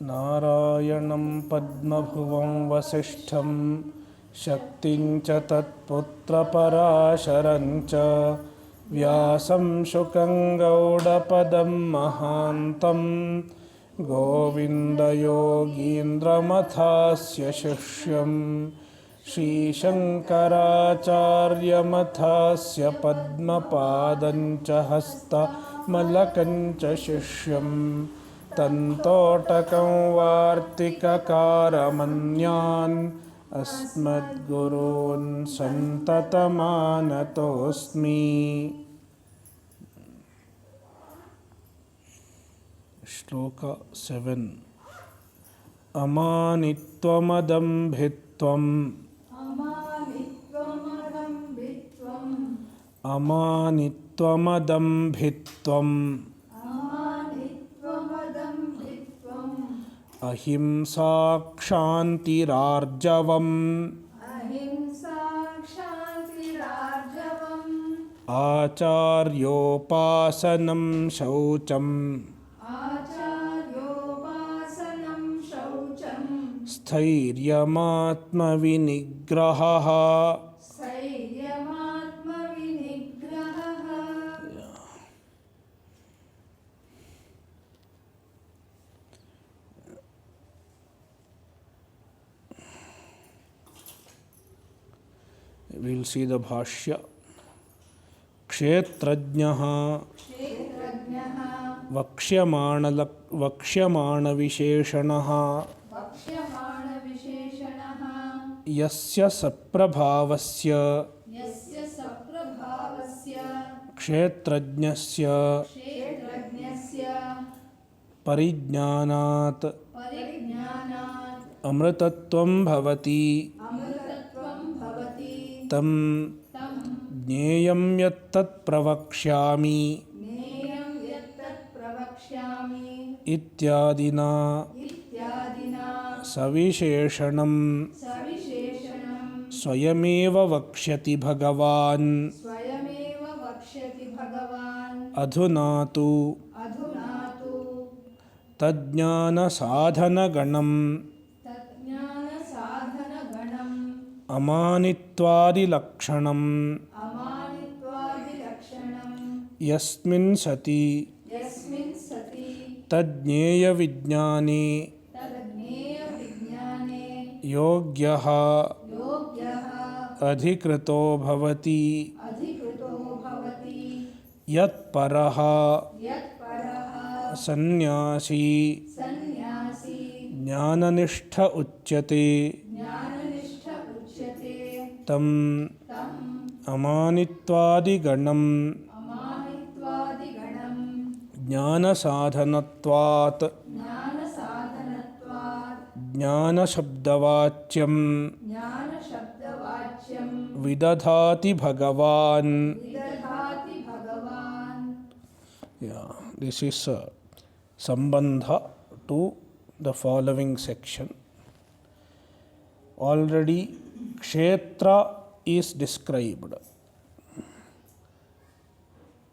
ನಾರಾಯಣಂ ಪದ್ಮಭುವಂ ವಸಿಷ್ಠಂ ಶಕ್ತಿಂ ಚ ತತ್ಪುತ್ರಪರಾಶರಂ ಚ ವ್ಯಾಸಂ ಶುಕಂ ಗೌಡಪದಂ ಮಹಾಂತಂ ಗೋವಿಂದಯೋಗೀಂದ್ರಮಥಾಸ್ಯ ಶಿಷ್ಯಂ ಶ್ರೀಶಂಕರಾಚಾರ್ಯಮಥಾಸ್ಯ ಪದ್ಮಪಾದಂ ಚ ಹಸ್ತಮಲಕಂ ಚ ಶಿಷ್ಯಂ ತಂತೋಟಕಂ ವಾರ್ತಿಕಕಾರಮನ್ಯಾನ್ ಅಸ್ಮದ್ಗುರೂನ್ ಸಂತತಮಾನತೋಸ್ಮಿ. ಶ್ಲೋಕ 7. ಅಮಾನಿತ್ವಮದಂಭಿತ್ವಂ ಅಮಾನಿತ್ವಮದಂಭಿತ್ವಂ ಅಹಿಂಸಾ ಕ್ಷಾಂತಿರಾರ್ಜವಂ ಆಚಾರ್ಯೋಪಾಸನಂ ಶೌಚಂ ಸ್ಥೈರ್ಯಮಾತ್ಮ-ವಿನಿಗ್ರಹಃ. We'll see the Bhashya. ಕ್ಷೇತ್ರಜ್ಞಃ ವಕ್ಷ್ಯಮಾಣವಿಶೇಷಣಃ ಯಸ್ಯ ಸಪ್ರಭಾವಸ್ಯ ಕ್ಷೇತ್ರಜ್ಞಸ್ಯ ಪರಿಜ್ಞಾನಾತ್ ಅಮೃತತ್ವಂ ಭವತಿ ತಂ ಜ್ಞೇಯಂ ಯತ್ತತ್ ಪ್ರವಕ್ಷ್ಯಾಮಿ ಇತ್ಯಾದಿನ ಸವಿಶೇಷಣಂ ಸ್ವಯಮೇವ ವಕ್ಷ್ಯತಿ ಭಗವಾನ್. ಅಧುನಾತು ತಜ್ಞಾನಸಾಧನಗಣಂ ಅಮಾನಿತ್ವಾದಿಲಕ್ಷಣಂ ಯಸ್ಮಿನ್ ಸತಿ ತಜ್ಞೇಯವಿಜ್ಞಾನೇ ಯೋಗ್ಯಃ ಅಧಿಕೃತೋ ಭವತಿ ಯತ್ಪರಃ ಸನ್ಯಾಸಿ ಜ್ಞಾನನಿಷ್ಠ ಉಚ್ಯತೆ ತಂ ಅಮಾನಿತ್ವಾದಿಗಣಂ ಜ್ಞಾನಸಾಧನತ್ವಾತ್ ಜ್ಞಾನಶಬ್ದವಾಚ್ಯಂ ವಿದಧಾತಿ ಭಗವಾನ್. This is sambandha to the following section. Already kshetra is described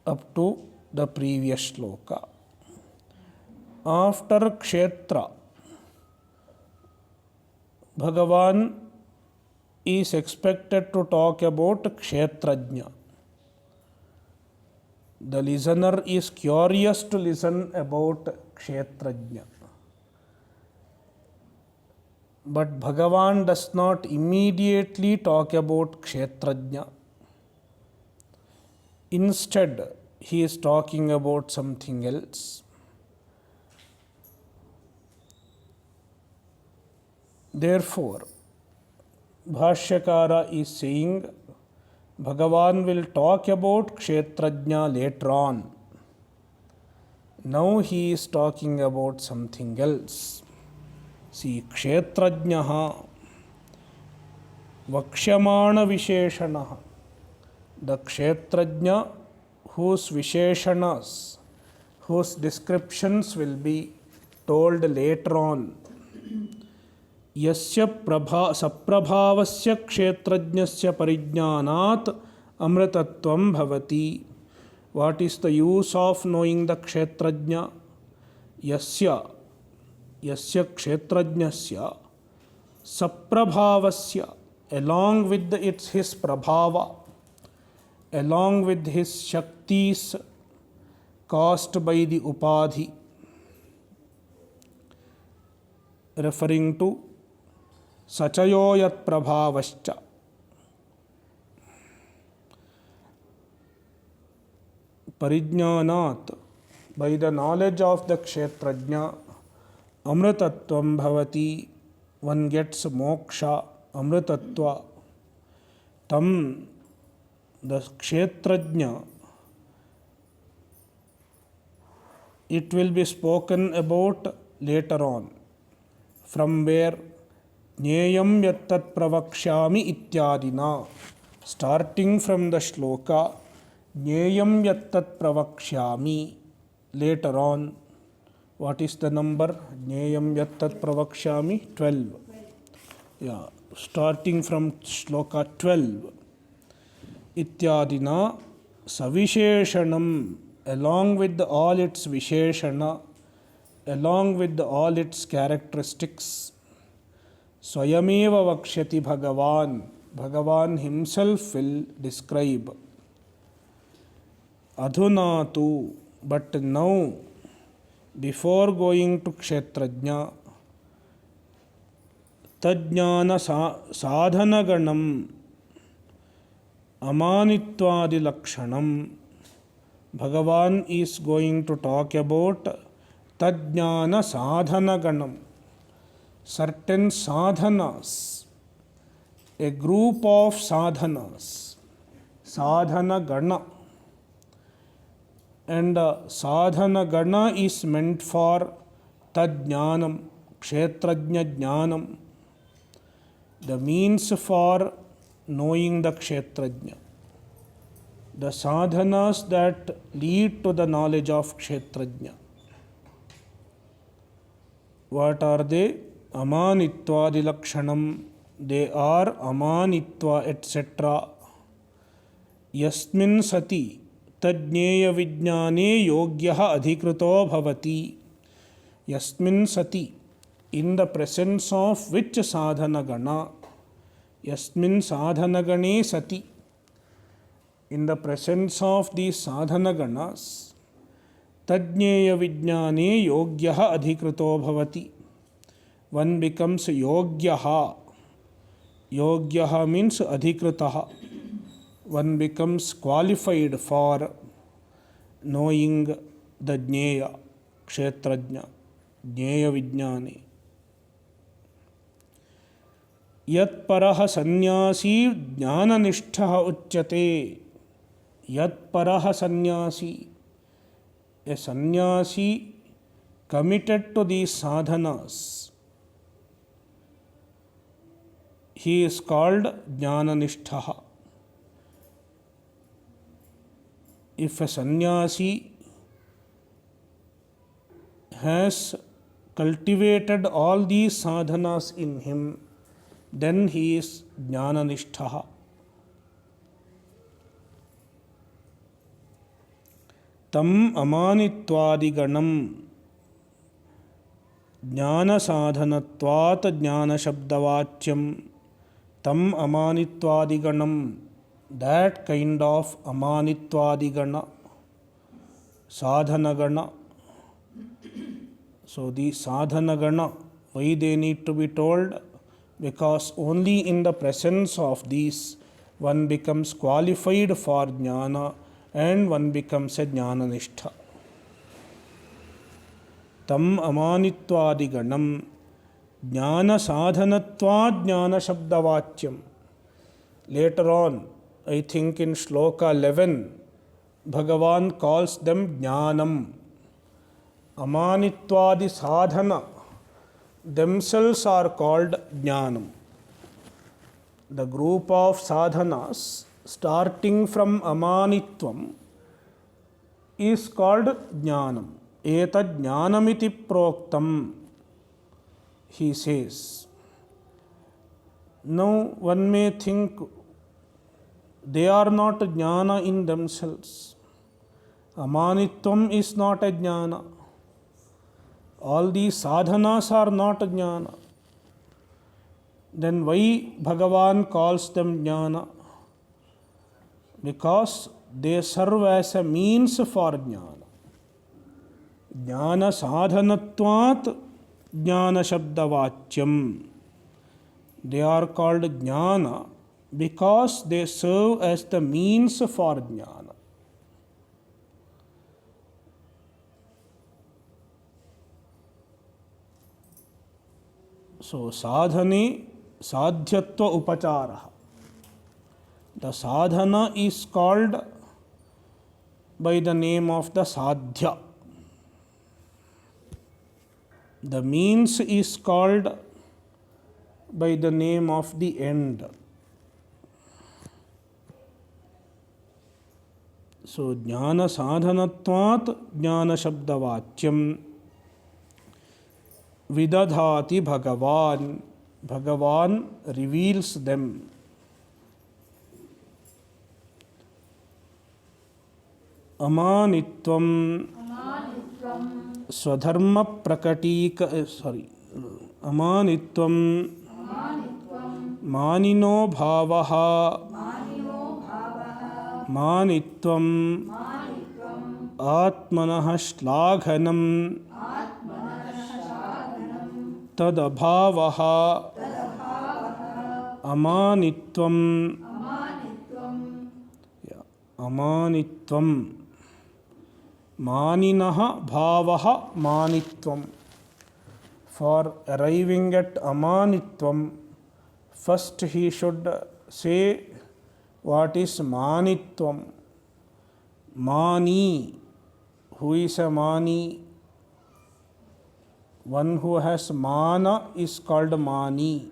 up to the previous shloka. After kshetra, Bhagavan is expected to talk about kshetrajna. The listener is curious to listen about kshetrajna. But Bhagavan does not immediately talk about kshetrajna. Instead, he is talking about something else. Therefore, Bhashyakara is saying Bhagavan will talk about kshetrajna later on. Now he is talking about something else. See, kshetrajnaha vakshyamana visheshanaha. The kshetrajna whose visheshanas, whose descriptions will be told later on. ಯಸ್ಯ ಸಪ್ರಭಾವಸ್ಯ ಕ್ಷೇತ್ರಜ್ಞಸ್ಯ ಪರಿಜ್ಞಾನಾತ್ ಅಮೃತತ್ವಂ ಭವತಿ. What is the use of knowing the kshetrajna? Yasya yasya kshetrajnasya saprabhavasya, along with his prabhava, along with his shaktis caused by the upadhi, referring to sachayoyat prabhavascha. Parijnanat, by the knowledge of the kshetrajna, amritatvam bhavati, one gets moksha, amritatva. Tam, the kshetrajna, it will be spoken about later on, from where jneyam yattat pravakshyami ityadina, starting from the shloka jneyam yattat pravakshyami, later on. What is the number? Jneyam yattat pravakshyami? 12. Yeah, starting from shloka 12. Ityadina savisheshanam, along with all its visheshana, along with all its characteristics. Swayameva vakshyati Bhagavan, Bhagavan himself will describe. Adhuna tu, but now, before going to kshetrajna, tajnana sadhana ganam amanitvadi lakshanam, Bhagavan is going to talk about tajnana sadhana ganam, certain sadhanas, a group of sadhanas, sadhana gana. And sadhana gana is meant for tajnanam, kshetrajna jnanam, the means for knowing the kshetrajna, the sadhanas that lead to the knowledge of kshetrajna. What are they? Amanitvadi lakshanam, they are amanitva, etc. Yasmin sati तज्ञेय विज्ञाने योग्यः अधिकृतो भवति. Yasmin sati, in the presence of which sadhana gana, yasmin sadhana gane sati, in the presence of these sadhana ganas, tajñeya vijñane yogyah adhikrito bhavati, one becomes yogyah. Yogyah means adhikritah, one becomes qualified for knowing the jñeya, kshetrajna, jñeya vijñane. Yat parah sannyasi jnananishthah uchyate. Yat parah sannyasi, a sannyasi committed to these sadhanas, he is called jnananishthah. If a sannyasi has cultivated all these sadhanas in him, then he is jnananishthah. Tam amanittvadiganam jnana sadhanatvat jnana shabdavachyam. Tam amanittvadiganam, that kind of amanitvadigana, sadhanagana. So the sadhanagana, why they need to be told? Because only in the presence of these one becomes qualified for jnana and one becomes a jnananishta. Tam amanittvadiganam jnana sadhanatvad jnana shabdavachyam. Later on, I think in shloka 11, Bhagavan calls them jnanam. Amanitvadi sadhana themselves are called jnanam. The group of sadhanas starting from amanitvam is called jnanam. Etad jnanamiti proktam, he says. Now one may think they are not jnana in themselves. Amanitvam is not a jnana. All these sadhanas are not jnana. Then why Bhagavan calls them jnana? Because they serve as a means for jnana. Jnana sadhanatvat jnana shabdavachyam. They are called jnana because they serve as the means for jnana. So sadhane sadhyatva upacharaha. The sadhana is called by the name of the sadhya. The means is called by the name of the end. So jnana sadhanatvat jnana shabdavachyam vidadhati Bhagavan. Bhagavan reveals them. Amanitvam swadharma prakatika Amanitvam manino bhavaha manitvam atmanah shlaghanam tadabhavaha amanitvam. Amanitvam maninah bhavaha manitvam. For arriving at amanitvam, first he should say what is manitvam. Mani. Who is a mani? One who has mana is called mani.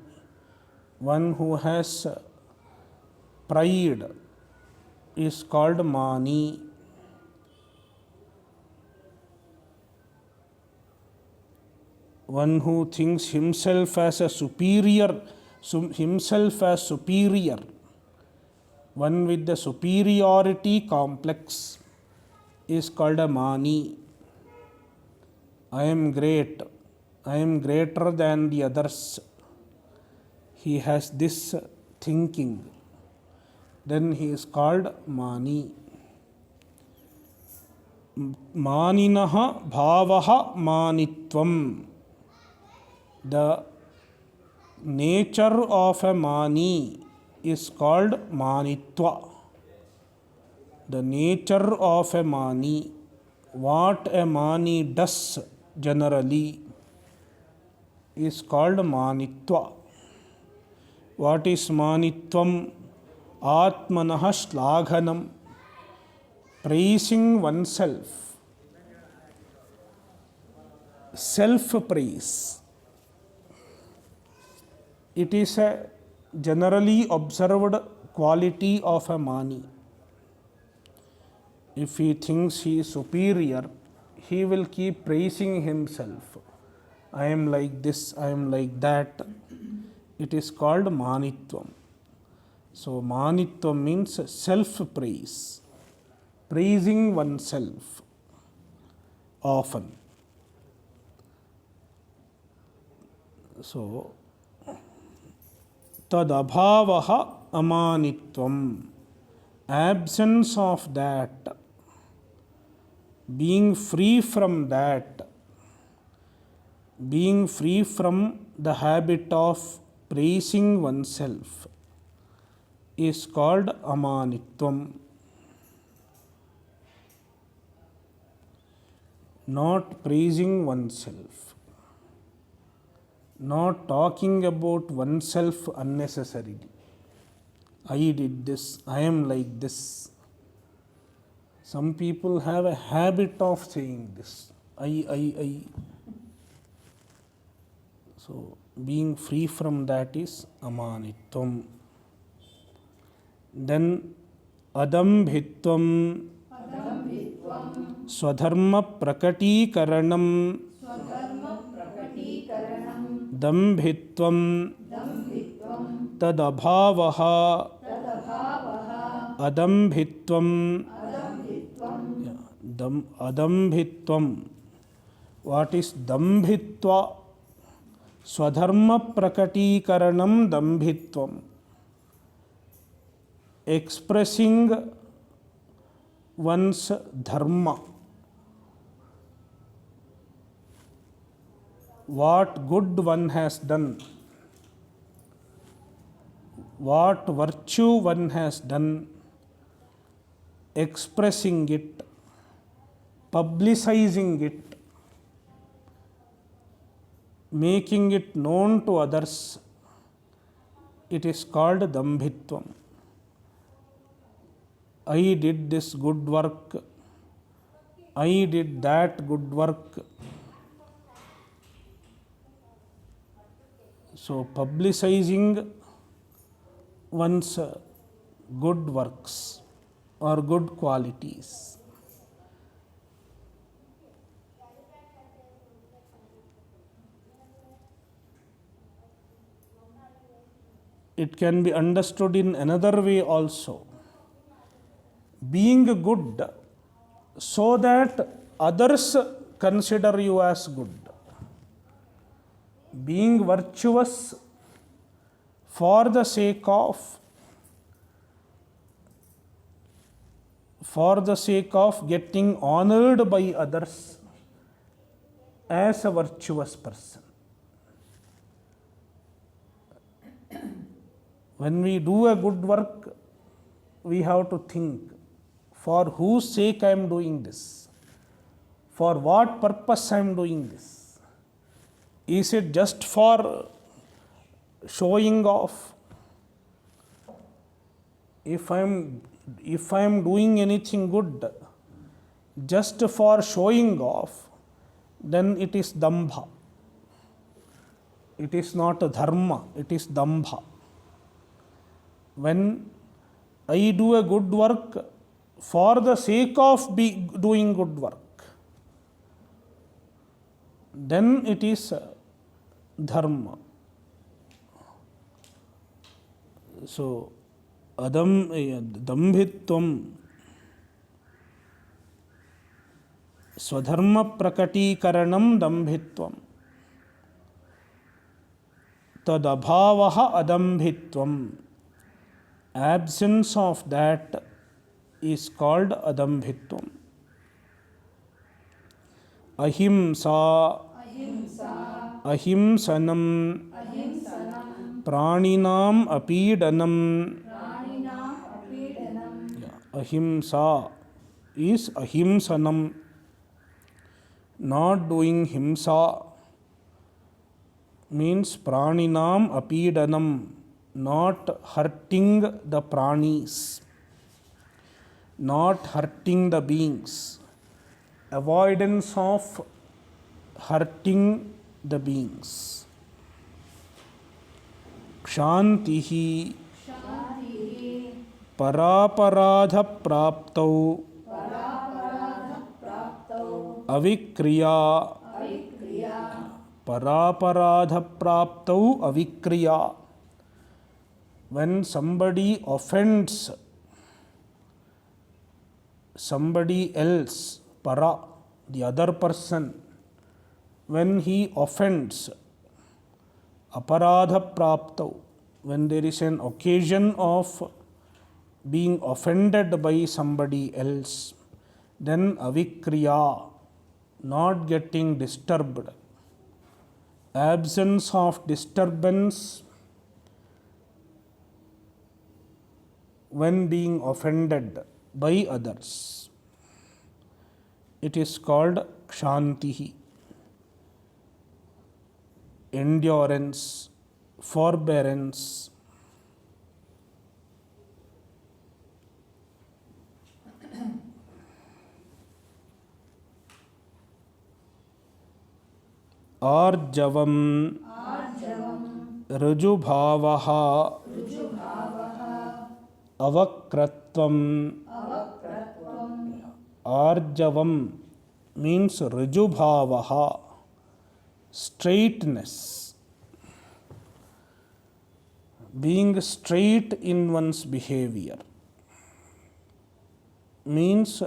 One who has pride is called mani. One who thinks himself as a superior, one with the superiority complex is called a mani. I am great. I am greater than the others. He has this thinking. Then he is called mani. Maninah bhavaha manitvam. The nature of a mani is called manitva. The nature of a mani, what a mani does generally, is called manitva. What is manitvam? Atmanah shlaghanam. Praising oneself. Self-praise. It is a generally observed quality of a mani. If he thinks he is superior, he will keep praising himself. I am like this, I am like that. It is called manitvam. So manitvam means self-praise. Praising oneself often. So tadabhavaha amanitvam. Absence of that, being free from that, being free from the habit of praising oneself is called amanitvam. Not praising oneself, not talking about oneself unnecessarily. I did this, I am like this. Some people have a habit of saying this. I. So, being free from that is amanitvam. Then, Adambhitvam, swadharma prakatikaranam, dambhitvam, tadabhavaha, Adambhitvam. Adambhitvam. What is dambhitva? Swadharma prakatikaranam dambhitvam. Expressing one's dharma. What good one has done, what virtue one has done, expressing it, publicizing it, making it known to others, it is called dambhitvam. I did this good work, I did that good work. So, publicizing one's good works or good qualities. It can be understood in another way also. Being good so that others consider you as good. Being virtuous for the sake of getting honored by others as a virtuous person. When we do a good work, we have to think, for whose sake I am doing this? For what purpose I am doing this? Is it just for showing off? If I am doing anything good just for showing off, then it is dambha. It is not dharma, it is dambha. When I do a good work for the sake of doing good work, then it is dharma. So, dambhitvam, swadharma prakatikaranam dambhitvam, tadabhavaha adambhitvam. Absence of that is called adambhitvam. Ahimsa, ahimsanam, praninam apidanam. Ahimsa is ahimsanam, not doing himsa, means praninam apidanam, not hurting the pranis, not hurting the beings. Avoidance of hurting the beings. Ksantih, paraparadha praptau, avikriya, paraparadha praptau avikriya. When somebody offends somebody else, para, the other person, when he offends, aparadha praptau, when there is an occasion of being offended by somebody else, then avikriya, not getting disturbed. Absence of disturbance when being offended by others. It is called ksantih, endurance, for-bearance. Arjavam, rujubhavaha, avakratvam. Arjavam means rujubhavaha, straightness. Being straight in one's behavior means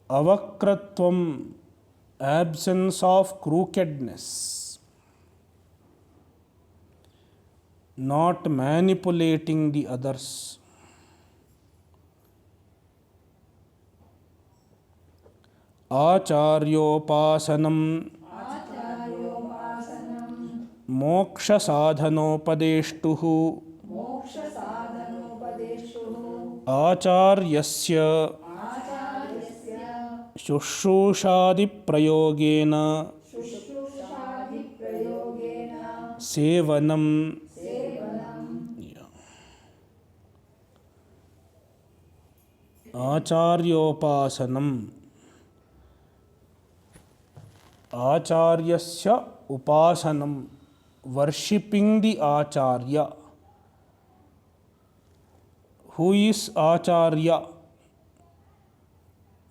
avakratvam, absence of crookedness, not manipulating the others, acarya-upasanam, moksha sadhanopadeshtuhu, acaryasya शुश्रूषादि प्रयोगेन सेवनम आचार्योपासनम आचार्यस्य उपासनम worshipping the acharya. Who is acharya?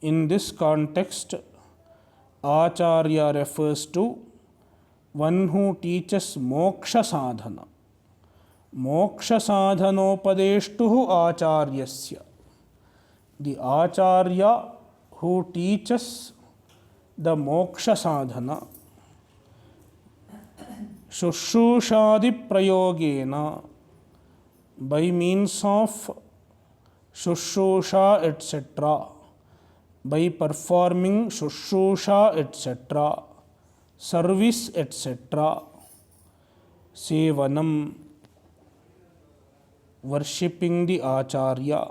In this context, acharya refers to one who teaches moksha sadhana. Moksha sadhanopadeshtuhu acharyasya. The acharya who teaches the moksha sadhana. Shushushadi prayogena, by means of shushusha etc., by performing shushusha etc., service etc., sevanam, worshipping the acharya,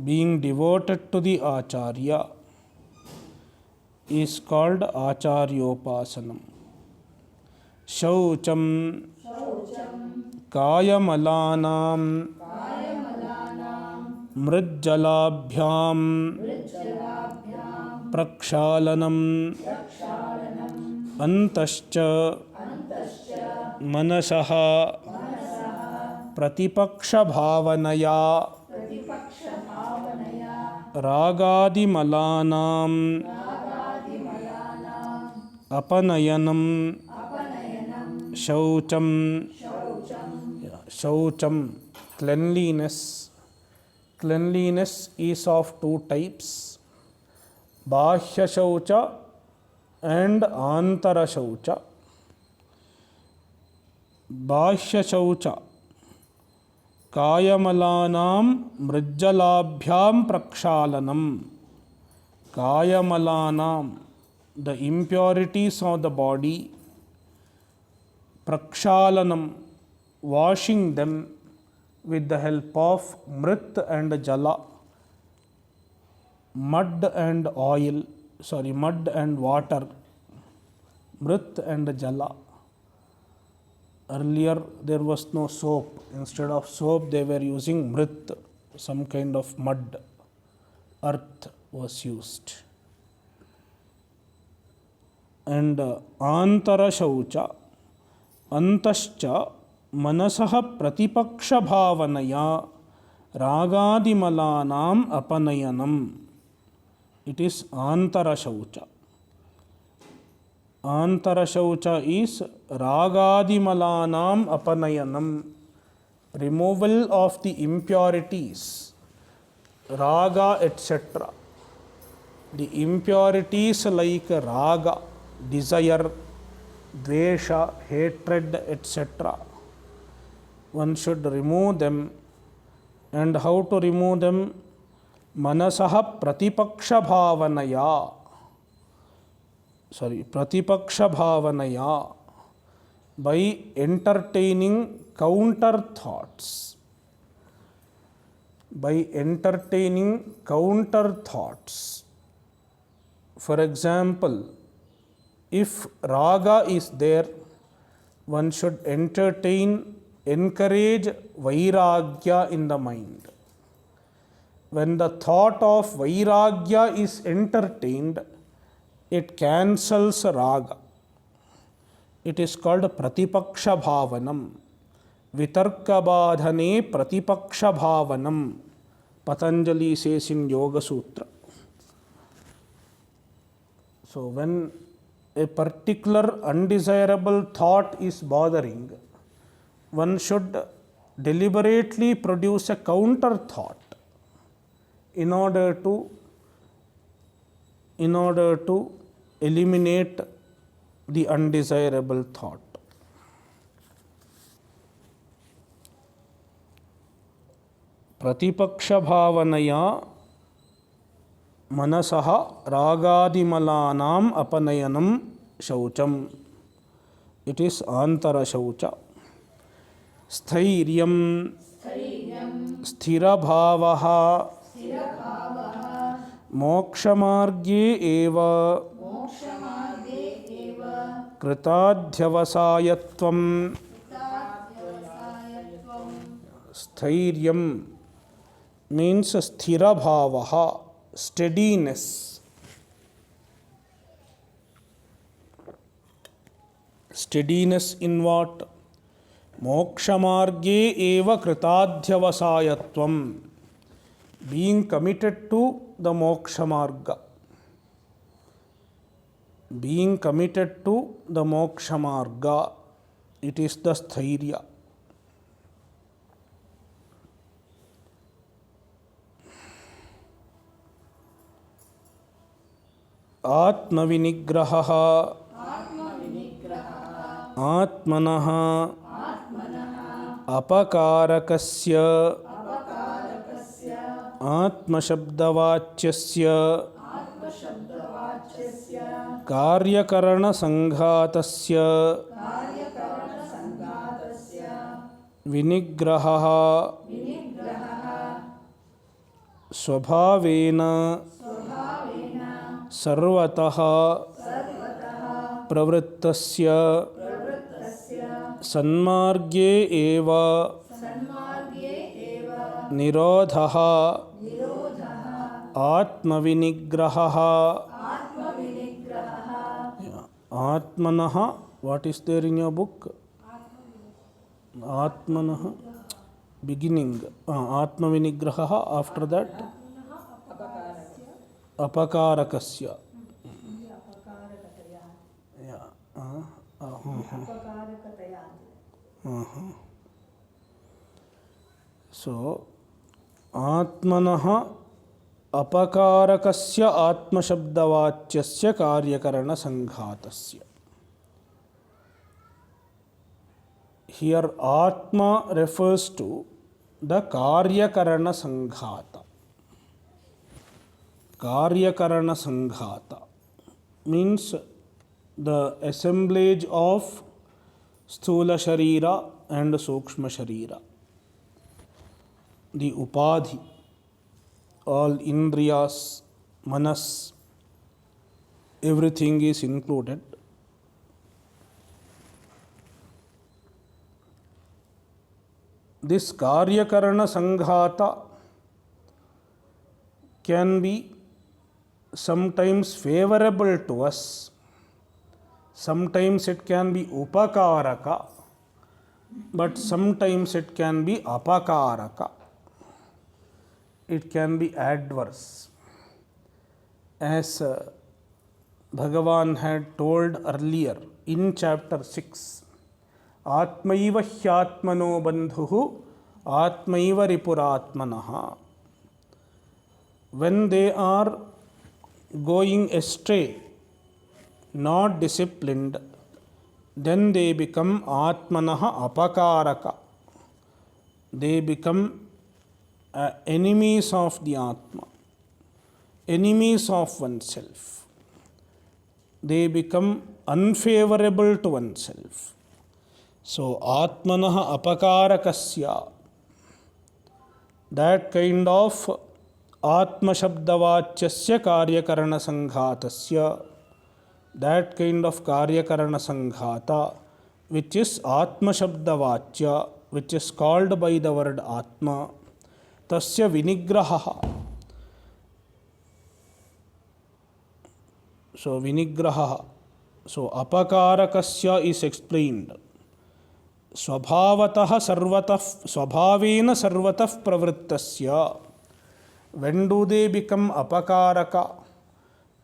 being devoted to the acharya, is called acarya-upasanam. Saucam, kayamalanam, mrijjalabhyam, prakshalanam, antascha, manasaha, pratipaksha bhavanaya, ragadimalanam, apanayanam, saucam, saucam, cleanliness. Cleanliness is of two types, Bhashya saucha and antara saucha. Bhashya saucha, kayamalanam mrijjalabhyam prakshalanam. Kayamalanam, the impurities of the body, prakshalanam, washing them with the help of mrit and jala, mud and oil, mud and water, mrit and jala. Earlier there was no soap. Instead of soap they were using mrit, some kind of mud, earth was used. And antara saucha, antascha manasaha pratipaksha bhavanaya ragadimalanam apanayanam. It is antara saucha. Antara saucha is ragadimalanam apanayanam, removal of the impurities, raga etc. The impurities like raga, desire, dvesha, hatred etc. One should remove them. And how to remove them? Manasaha pratipaksha bhavanaya. Pratipaksha bhavanaya. By entertaining counter thoughts. By entertaining counter thoughts. For example, if raga is there, one should encourage vairagya in the mind. When the thought of vairagya is entertained, it cancels raga. It is called pratipaksha bhavanam. Vitarka badhane pratipaksha bhavanam, Patanjali says in Yoga Sutra. So when a particular undesirable thought is bothering, one should deliberately produce a counter thought in order to in order to eliminate the undesirable thought. Pratipaksha bhavanaya manasaha ragadimalanam apanayanam saucam. It is antara saucha. Sthairyam sthirabhavaha mokshamarge eva kritadhyavasayatvam. Sthairyam means sthirabhavaha, steadiness. Steadiness in what? Mokshamarge eva kritadhyavasayatvam. Being committed to the moksha marga. Being committed to the moksha marga. It is the sthairya. Atma-vinigrahah atmanah apakarakasya atma-shabdavachyasya karya-karana-sanghatasya vinigrahah svabhavena sarvatah pravrittasya sanmarge eva nirodhah atma-vinigrahah. Atmanah, what is there in your book? Atmanah, beginning. Atma-vinigrahah, after that? Apakarakasya. So, atmanah apakarakasya atma-shabdavachyasya karya-karana-sanghatasya. Here atma refers to the karya-karana-sanghata. Karya-karana-sanghata means the assemblage of sthula sharira and sukshma sharira. The upadhi, all indriyas, manas, everything is included. This karya-karana-sanghata can be sometimes favorable to us, sometimes it can be upakaraka, but sometimes it can be apakaraka. It can be adverse. As Bhagavan had told earlier in chapter 6, Atmaiva hyatmano bandhuhu Atmaiva ripuratmanaha. When they are going astray, not disciplined, then they become atmanaha apakaraka. They become enemies of the Atma, enemies of oneself. They become unfavorable to oneself. So, atmanaha apakarakasya, that kind of atma-shabdavachyasya karya-karana-sanghatasya, that kind of karya-karana-sanghata, which is atma-shabdavachya, which is called by the word atma, tasya vinigrahah. So, vinigrahah. So, apakarakasya is explained. Swabhavatah sarvatah, swabhavena sarvatah pravrittasya. When do they become apakaraka?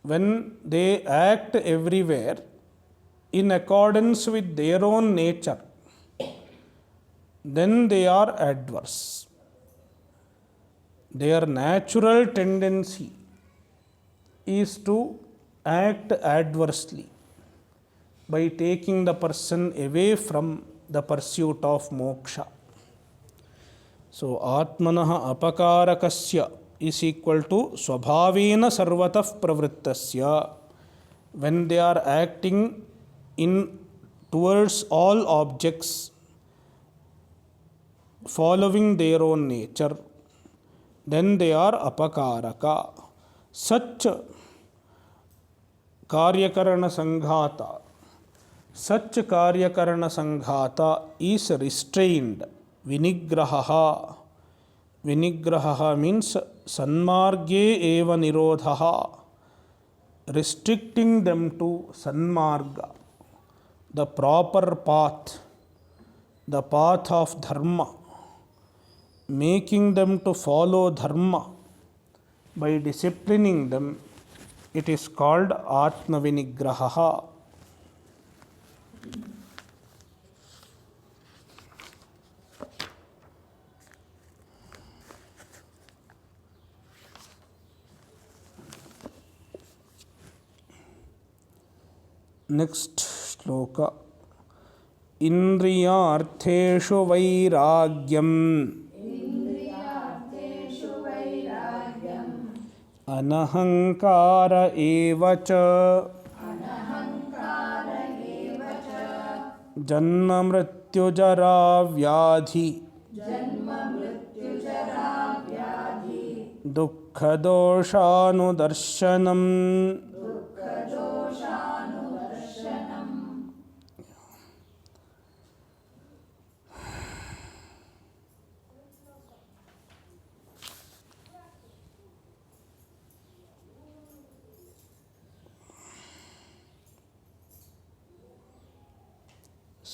When they act everywhere in accordance with their own nature, then they are adverse. Their natural tendency is to act adversely by taking the person away from the pursuit of moksha. So atmanah apakarakasya is equal to swabhavena sarvatah pravrittasya. When they are acting in towards all objects following their own nature, then they are apakaraka. Such karyakarana sanghata, such karyakarana sanghata is restrained. Vinigrahah. Vinigrahah means sanmarge eva nirodhaha, restricting them to sanmarga, the proper path, the path of dharma, making them to follow dharma by disciplining them. It is called atma-vinigrahah. Next shloka. Indriyartheshu vairagyam anahankara evacha janma mrityu jara vyadhi dukkha doshanudarshanam.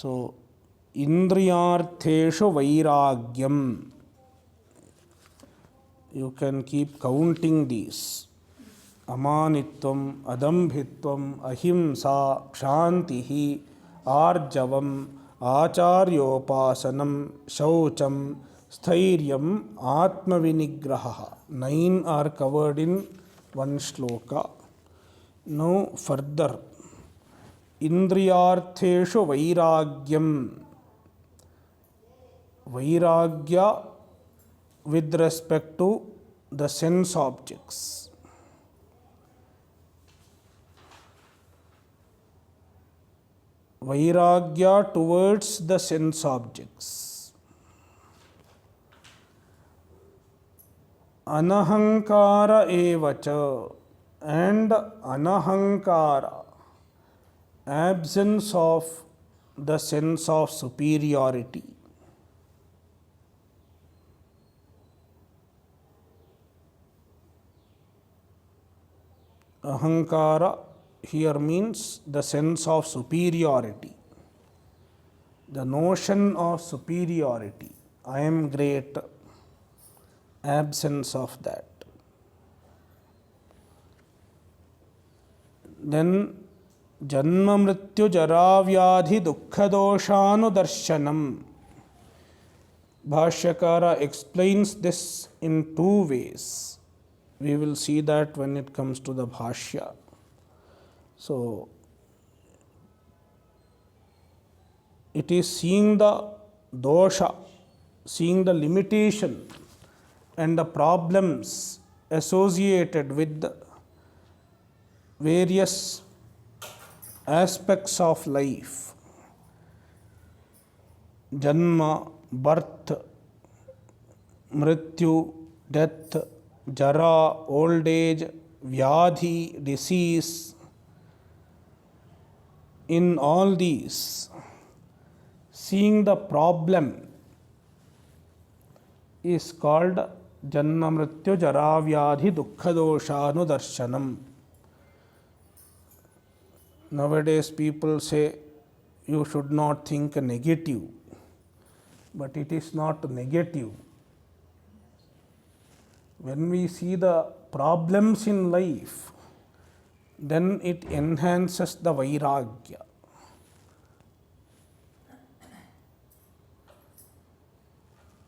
So, indriyartheshu vairagyam. You can keep counting these. Amanitvam, Adambhitvam, Ahimsa, ksantih, arjavam, acarya-upasanam, saucam, sthairyam, atma-vinigrahah. 9 are covered in one shloka. Now further. Indriyartheshu vairagyam. Vairagya with respect to the sense objects. Vairagya towards the sense objects. Anahankara evacha, and anahankara, absence of the sense of superiority. Ahankara here means the sense of superiority, the notion of superiority. I am great, absence of that. Then janma mrityu jara vyadhi dukkha doshanudarshanam. Bhashyakara explains this in 2 ways. We will see that when it comes to the Bhashya. So, it is seeing the dosha, seeing the limitation and the problems associated with various aspects of life. Janma, birth, mrityu, death, jara, old age, vyadhi, disease. In all these, seeing the problem is called janma mrityu jara vyadhi dukkha doshanudarshanam. Nowadays people say you should not think negative, but it is not negative. When we see the problems in life, then it enhances the vairagya.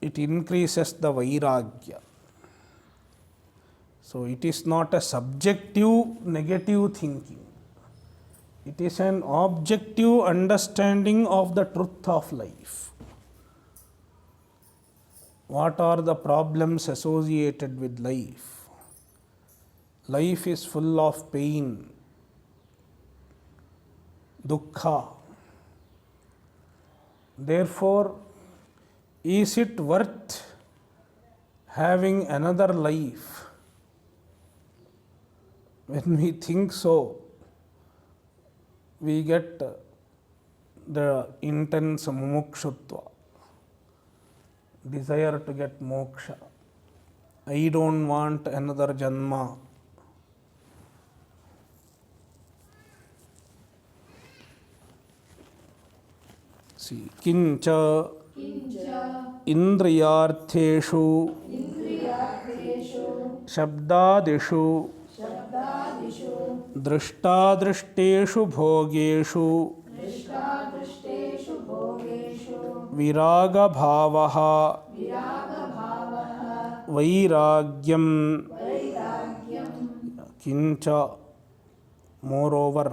It increases the vairagya. So it is not a subjective negative thinking. It is an objective understanding of the truth of life. What are the problems associated with life? Life is full of pain, dukkha. Therefore, is it worth having another life? When we think so, we get the intense mumukshutva, desire to get moksha. I don't want another janma. See, kincha indriyartheshu shabdadishu दृष्टादृष्टेषु भोगेषु विरागभावः वैराग्यम किंच. Moreover,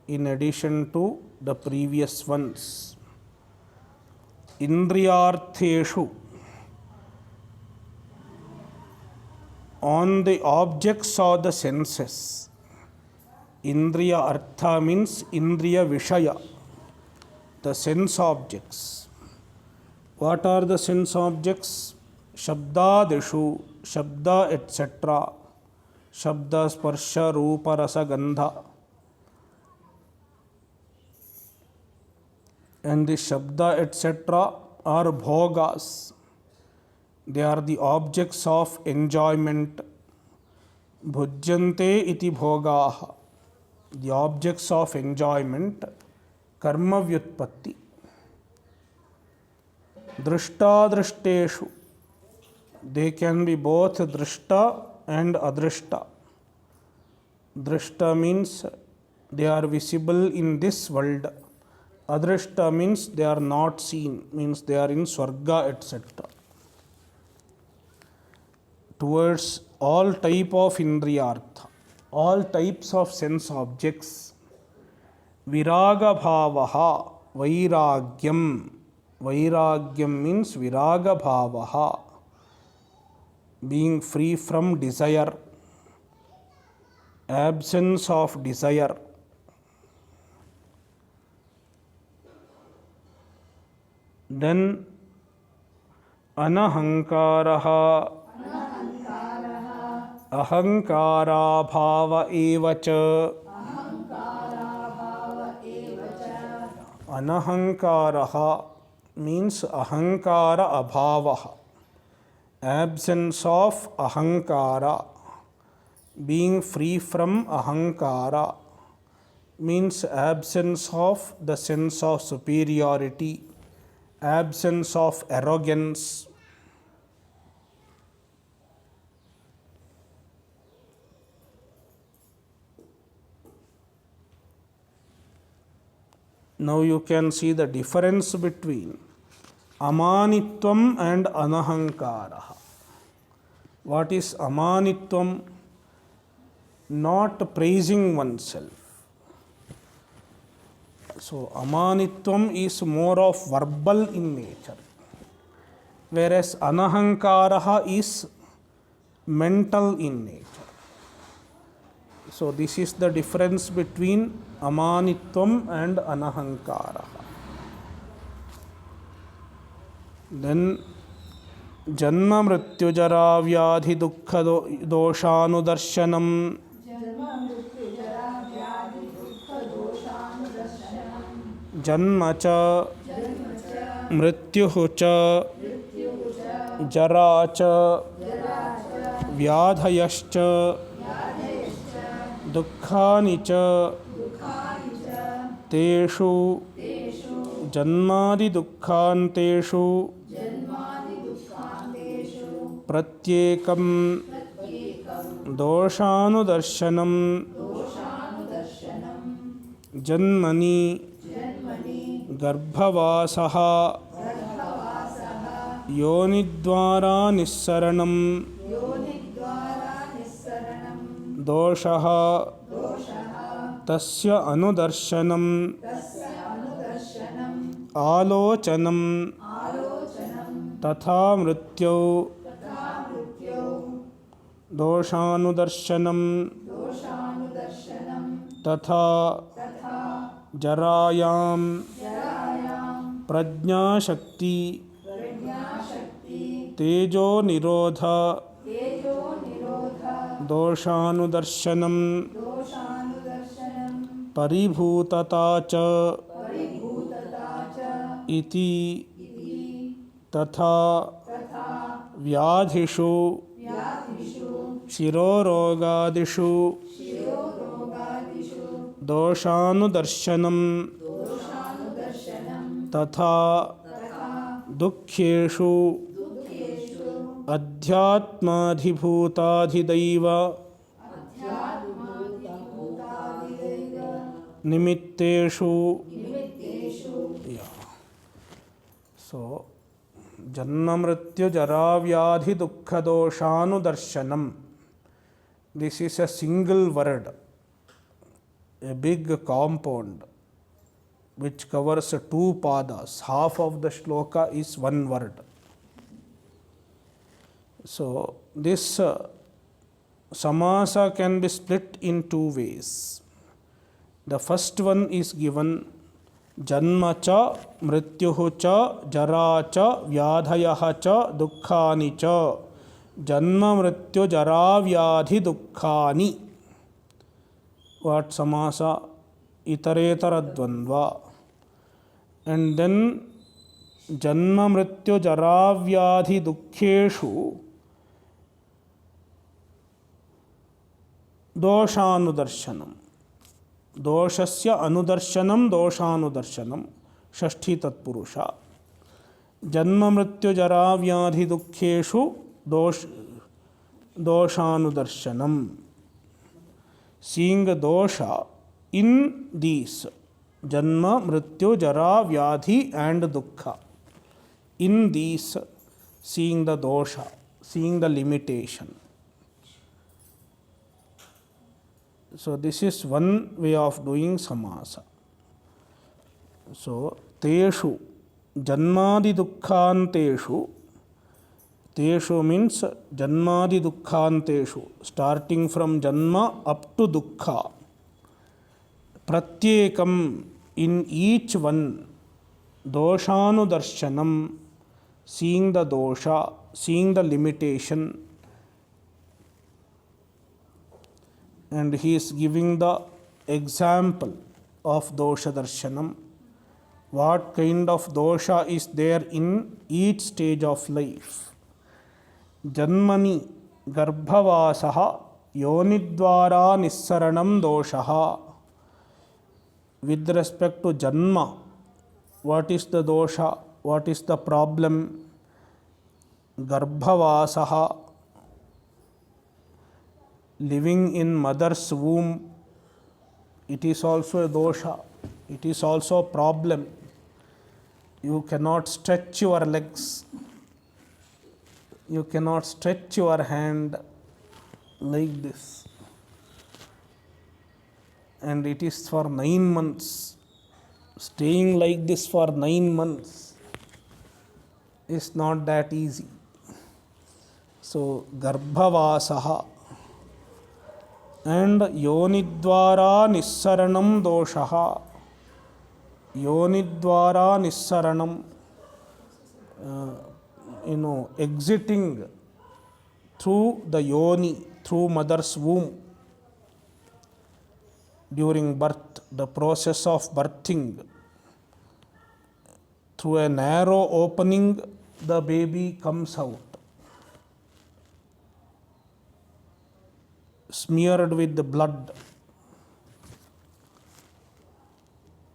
in addition to the previous ones, indriyartheshu, on the objects of the senses. Indriya artha means indriya vishaya, the sense objects. What are the sense objects? Shabdadishu, shabda etc. Shabda, sparsha, rupa, rasa, gandha. And the shabda etc. are bhogas. They are the objects of enjoyment. Bhujyante iti bhogaha. The objects of enjoyment. Karma vyutpatti. Drishta drishteshu. They can be both drishta and adrishta. Drishta means they are visible in this world. Adrishta means they are not seen, means they are in swarga etc. Towards all type of indriyartha, all types of sense objects, viraga bhavaha, vairagyam. Vairagyam means viraga bhavaha, being free from desire, absence of desire. Then anahankaraha, ahankara bhava evacha. Anahankaraha means ahankara abhavaha, absence of ahankara. Being free from ahankara means absence of the sense of superiority, absence of arrogance. Now you can see the difference between Amanitvam and anahankara. What is Amanitvam? Not praising oneself. So Amanitvam is more of verbal in nature, whereas anahankara is mental in nature. So this is the difference between Amanitvam and anahankara. Then janma mrityu jara vyadhi dukkha doshanudarshanam. Janma cha mrityuh cha jara cha vyadhayascha dukkhani cha teshu janmadi dukkhanteshu pratyekam doshanudarshanam janmani garbhavasaha yonidvara nissaranam दोषः तस्य अनुदर्शनम् आलोचनं तथा मृत्यौ दोषानुदर्शनं तथा जरायां प्रज्ञाशक्ति तेजो निरोध दोषानुदर्शनं परिभूतता च इति तथा व्याधिषु शिरोरोगादिषु दोषानुदर्शनं तथा दुःखेषु अध्यात्माधिभूताधिदैव निमित्तेषु. So, janma mrityu jara vyadhi dukkha doshanudarshanam. This is a single word, a big compound which covers two padas. Half of the shloka is one word. So, this samasa can be split in two ways. The first one is given janma cha mrityuhu cha jara cha vyadhayaha cha dukkhani cha. Janma mrityu jara vyadhi dukkhani. What samasa? Itaretara dvandva. And then janma mrityu jara vyadhi dukkheshu doshanudarshanam. Doshasya anudarshanam doshanudarshanam. Shashti tatpurusha. Janma mrityu jara vyadhi dukkheshu doshanudarshanam. Seeing dosha in these janma, mrityu, jara, vyadhi and dukkha. In these, seeing the dosha, seeing the limitation. So, this is one way of doing samasa. So, teshu, janmadi dukkhanteshu. Teshu means janmadi dukkhanteshu, starting from janma up to dukkha. Pratyekam, in each one, doshanudarshanam, seeing the dosha, seeing the limitation. And he is giving the example of dosha darshanam. What kind of dosha is there in each stage of life? Janmani garbhavasaha yonidvara nissaranam doshaha. With respect to janma, what is the dosha? What is the problem? Garbhavasaha, living in mother's womb, it is also a dosha. It is also a problem. You cannot stretch your legs. You cannot stretch your hand like this. And it is for 9 months. Staying like this for 9 months is not that easy. So, garbhavasaha and yonidvara nissaranam doshaha. Yonidvara nissaranam, exiting through the yoni, through mother's womb. During birth, the process of birthing, through a narrow opening, the baby comes out, smeared with the blood.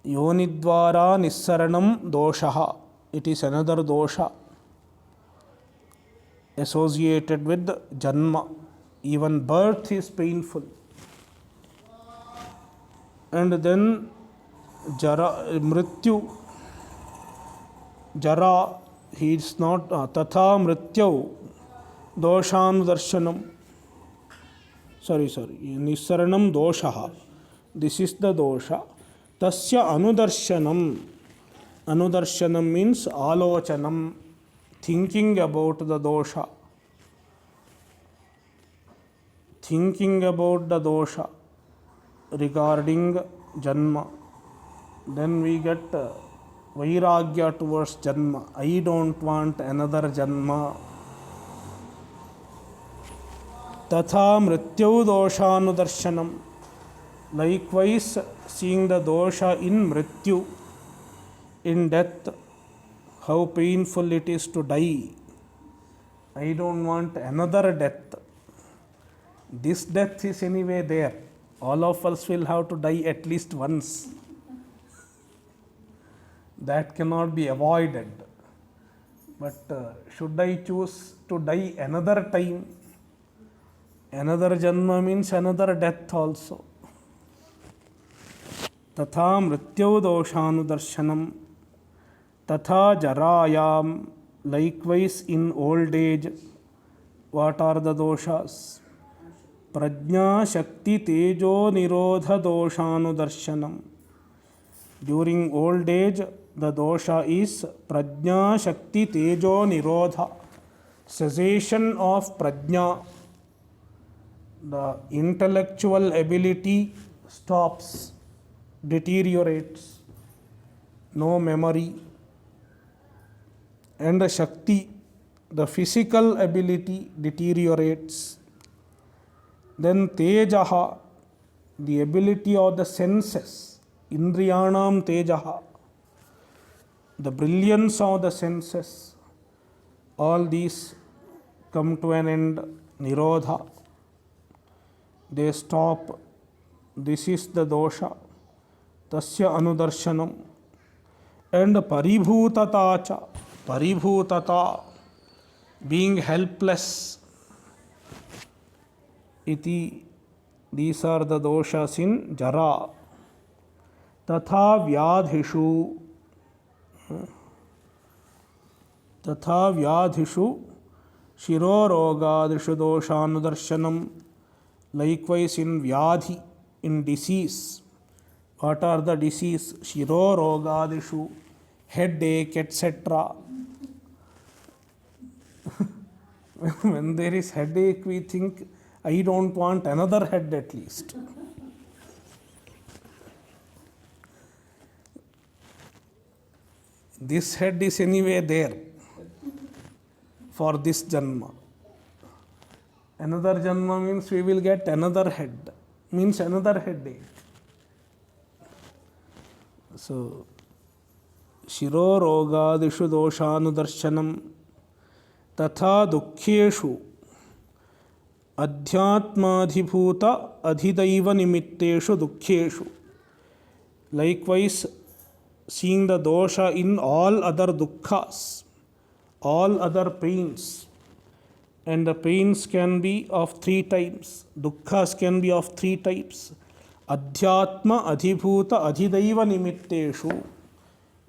Yonidvara nissaranam doshaha. It is another dosha associated with janma. Even birth is painful. And then jara, mrityu, jara, he is not, tatha mrityau, doshanudarshanam. Nisaranam doshaha. This is the dosha. Tasya anudarshanam. Anudarshanam means alochanam, thinking about the dosha. Thinking about the dosha regarding janma. Then we get vairagya towards janma. I don't want another janma. Tatha mrityau doshanudarshanam. Likewise, seeing the dosha in mrityu, in death, how painful it is to die. I don't want another death. This death is anyway there. All of us will have to die at least once. That cannot be avoided. But should I choose to die another time? Another janma means another death also. Tatha mrityau doshanudarshanam. Tatha jarayam. Likewise in old age, what are the doshas? Prajna shakti tejo nirodha doshanudarshanam. During old age, the dosha is prajna shakti tejo nirodha. Cessation of prajna. The intellectual ability stops, deteriorates, no memory. And the shakti, the physical ability, deteriorates. Then tejaha, the ability of the senses, indriyanam tejaha, the brilliance of the senses, all these come to an end, nirodha. They stop. This is the dosha. Tasya anudarshanam. And paribhutatacha. Paribhutata, being helpless. Iti, these are the doshas in jara. Tatha vyadhishu. Tatha vyadhishu. Shirorogadhishu doshanudarshanam. Likewise in vyadhi, in disease. What are the disease? Shirorogadhishu, headache, etc. When there is headache, we think, I don't want another head at least. This head is anyway there for this janma. Another janma means we will get another head, means another headache. So, shiro rogadishu doshanudarshanam tatha dukhyeshu adhyatma-adhibhuta adhidaiva nimitteshu dukhyeshu. Likewise, seeing the dosha in all other dukkhas, all other pains. And the pains can be of three types. Dukkhas can be of three types. Adhyatma, adhibhuta, adhidaiva nimitteshu.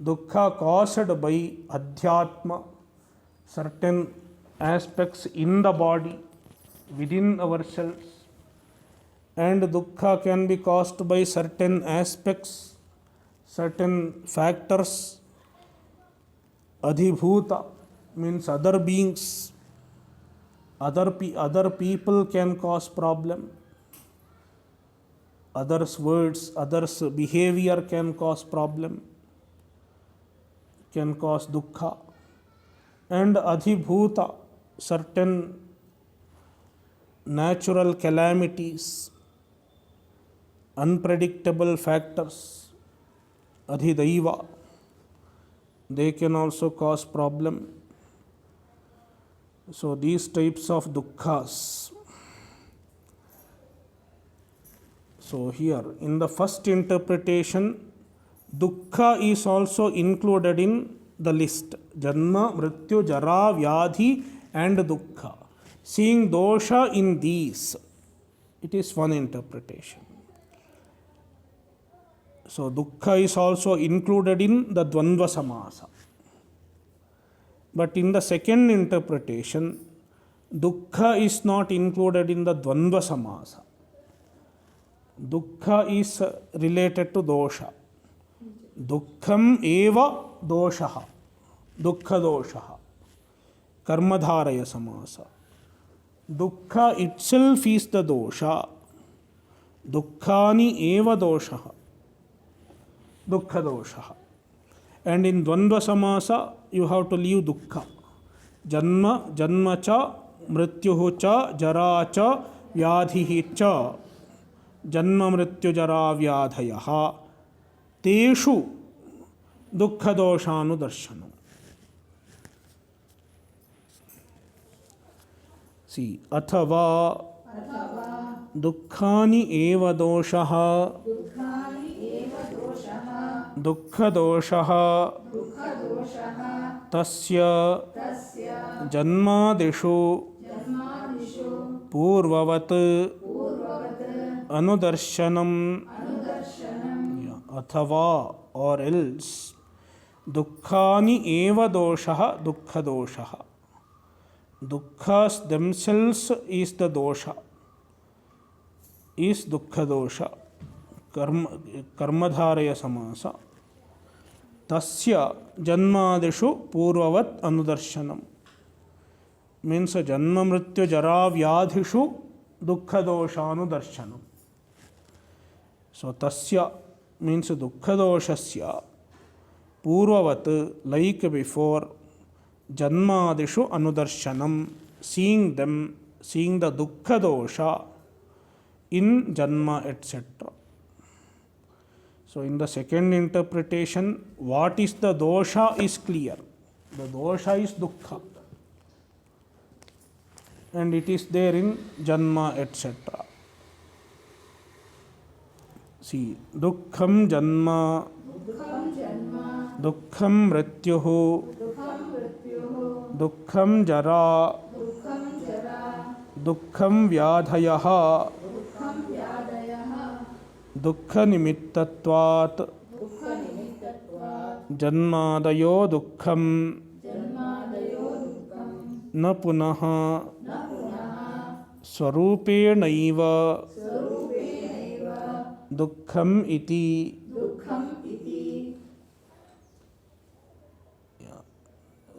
Dukkha caused by adhyatma, certain aspects in the body, within ourselves. And dukkha can be caused by certain aspects, certain factors. Adhibhuta means other beings. Other people can cause problem. Others' words, others' behavior can cause problem, can cause dukkha. And adhibhuta, certain natural calamities, unpredictable factors, adhidaiva, they can also cause problem. So these types of dukkhas. So here in the first interpretation, dukkha is also included in the list. Janma, mrityu, jara, vyadhi and dukkha. Seeing dosha in these, it is one interpretation. So dukkha is also included in the dvandva samasa. But in the second interpretation, Dukkha is not included in the Dvandva Samasa. Dukkha is related to dosha. Dukkham eva doshaha. Dukkha doshaha. Karmadharaya Samasa. Dukkha itself is the dosha. Dukkhani eva doshaha. Dukkha doshaha. And in Dvandva Samasa, you have to leave dukkha. Janma, janma cha, mrityuhu cha, jara cha, vyadhihi cha. Janma mrityu jara vyadhayaha. Teshu dukkha doshanu darshanam. See, athava dukkhani eva doshaha. Dukkha doshaha tasya janmadishu purvavat anudarshanam. Athava, or else, dukkhani eva doshaha dukkha doshaha. Dukkhas themselves is the dosha, is dukkha dosha. Karmadharaya Samasa. Tasya janmadishu purvavat anudarshanam. Means janma mrityu jara vyadhishu dukkha doshanu darshanam. So tasya means dukkha doshasya purvavat, like before, janmadishu anudarshanam, seeing them, seeing the dukkha dosha in janma, etc. So in the second interpretation, what is the dosha is clear. The dosha is dukkha. And it is there in janma, etc. See, dukkham janma, dukkham mrityuhu, dukkham jara, dukkham vyadhayaha, dukkha nimittatvat, janmadayo dukkham, na punaha, swarupenaiva, dukkham iti.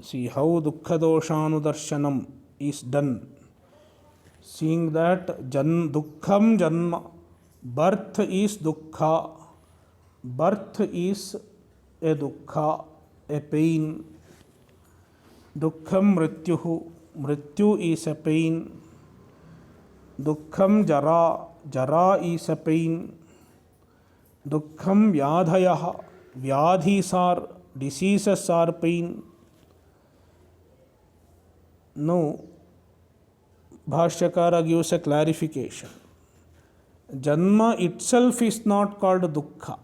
See how dukkha doshanu darshanam is done. Seeing that dukkham janma, birth is dukkha, birth is a dukkha, a pain. Dukkham mrityuhu, mrityu is a pain. Dukkham jara, jara is a pain. Dukkham vyadhayaha, vyadhis are, diseases are pain. Now, Bhashyakara gives a clarification. Janma itself is not called dukkha.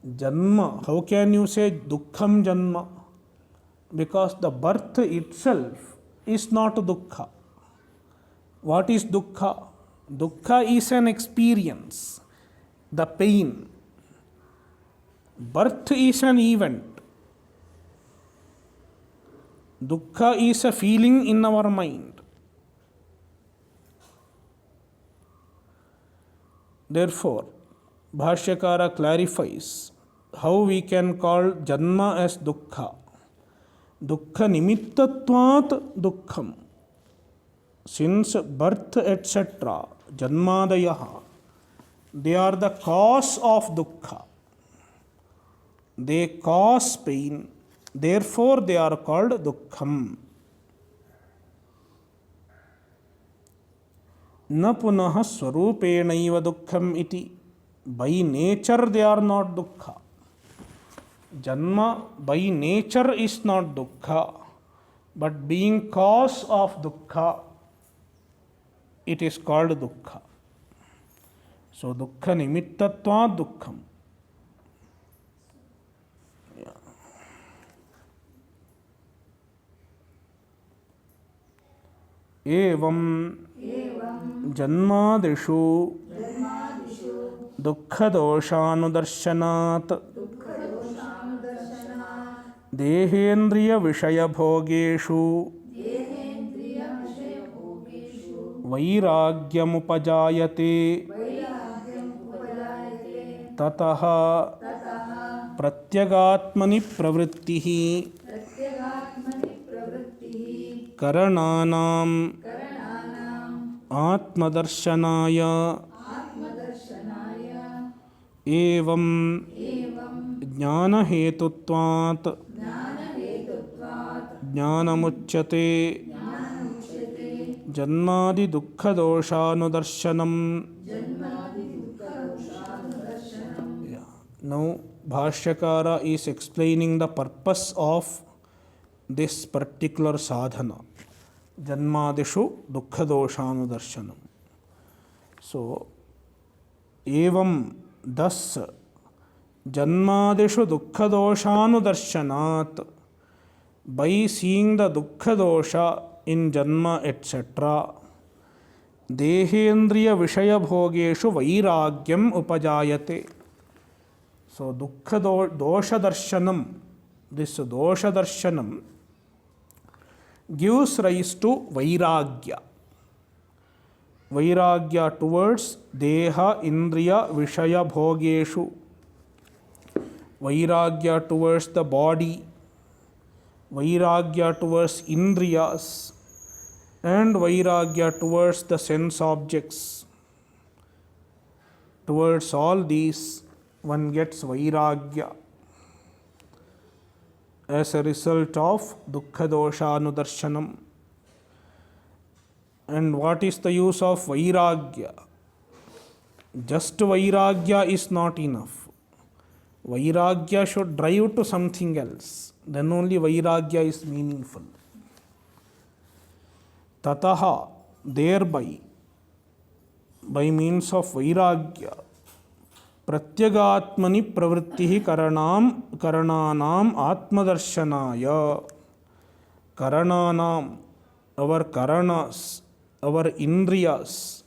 Janma, how can you say dukkham janma? Because the birth itself is not dukkha. What is dukkha? Dukkha is an experience, the pain. Birth is an event. Dukkha is a feeling in our mind. Therefore, Bhashyakara clarifies how we can call janma as dukkha. Dukkha nimittatvat dukkham. Since birth, etc., janmadayaha, they are the cause of dukkha. They cause pain. Therefore, they are called dukkham. Na punaha swarupenaiva dukkham iti. By nature, they are not dukkha. Janma by nature is not dukkha, but being cause of dukkha, it is called dukkha. So, dukkha nimittatva dukkham. Evam janmadishu dukkhadoshaanudarshanat dehendriya vishaya bhogeshu वैराग्यमुपजायते ततः प्रत्यगात्मनि प्रवृत्तिः करणानाम् आत्मदर्शनाय एवं ज्ञानहेतुत्वात् ज्ञानमुच्यते जन्मादि दुःखदोषानुदर्शनम्. Now Bhashyakara is explaining the purpose of this particular sadhana, Janmadishu Dukkha-doshanudarshanam. So, evam, thus, Janmadishu Dukkha-doshanudarshanat, by seeing the Dukkha-dosha in Janma etc., Dehendriya Vishaya Bhogeshu Vairagyam Upajayate. So, Dukkha Dosha Darshanam, this Dosha Darshanam gives rise to Vairagya. Vairagya towards Deha Indriya Vishaya Bhogeshu. Vairagya towards the body. Vairagya towards Indriyas. And Vairagya towards the sense objects. Towards all these, one gets Vairagya as a result of Dukkha Dosha Anudarshanam. And what is the use of Vairagya? Just Vairagya is not enough. Vairagya should drive to something else. Then only Vairagya is meaningful. Tataha, thereby, by means of Vairagya, Pratyagatmani pravrittihi karananam atmadarsanaya. Karananam, our karanas, our indriyas,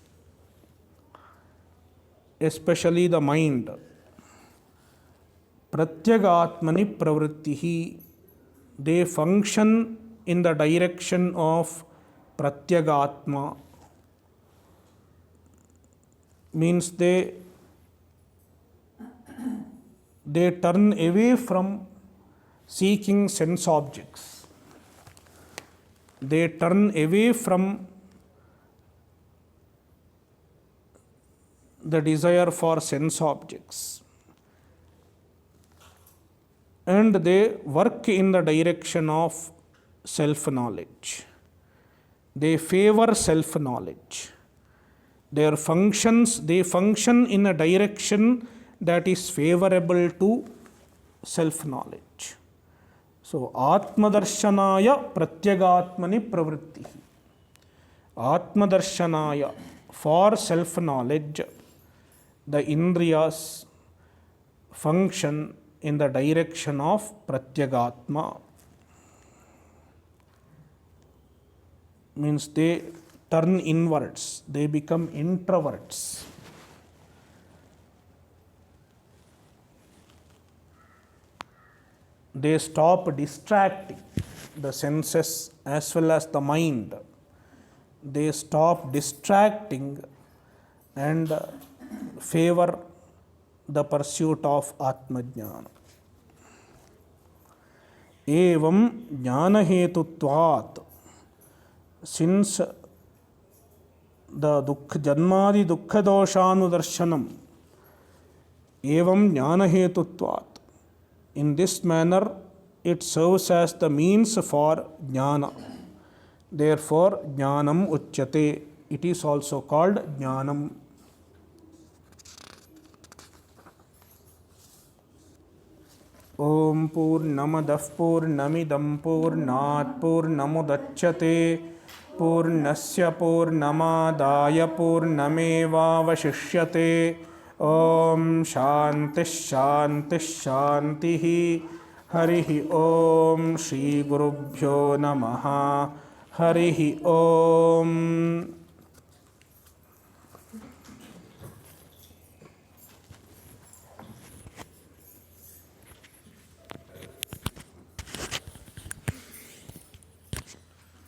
especially the mind. Pratyagatmani pravrittihi, they function in the direction of Pratyagatma. Means they turn away from seeking sense objects. They turn away from the desire for sense objects. And they work in the direction of self-knowledge. They favor self-knowledge. They function in a direction that is favorable to self-knowledge. So, Atma-darshanaya pratyagatmani pravrittihi. Atma-darshanaya, for self-knowledge, the indriyas function in the direction of pratyagatma. Means they turn inwards, they become introverts. They stop distracting the senses as well as the mind. They stop distracting and favor the pursuit of Atma-jnana. Evam jnana-hetutvat, since the janmadi dukkha-doshanudarshanam, evam jnana-hetutvat, in this manner, it serves as the means for jnana. Therefore, jnanam uchyate. It is also called jnanam. Om Purnamadah Purnamidam Purnat Purnamudachyate Purnasya Purnamadaya Purnameva Vashishyate. Om Shanti Shanti Shanti. Harihi Om Shri Gurubhyo Namaha. Harihi Om.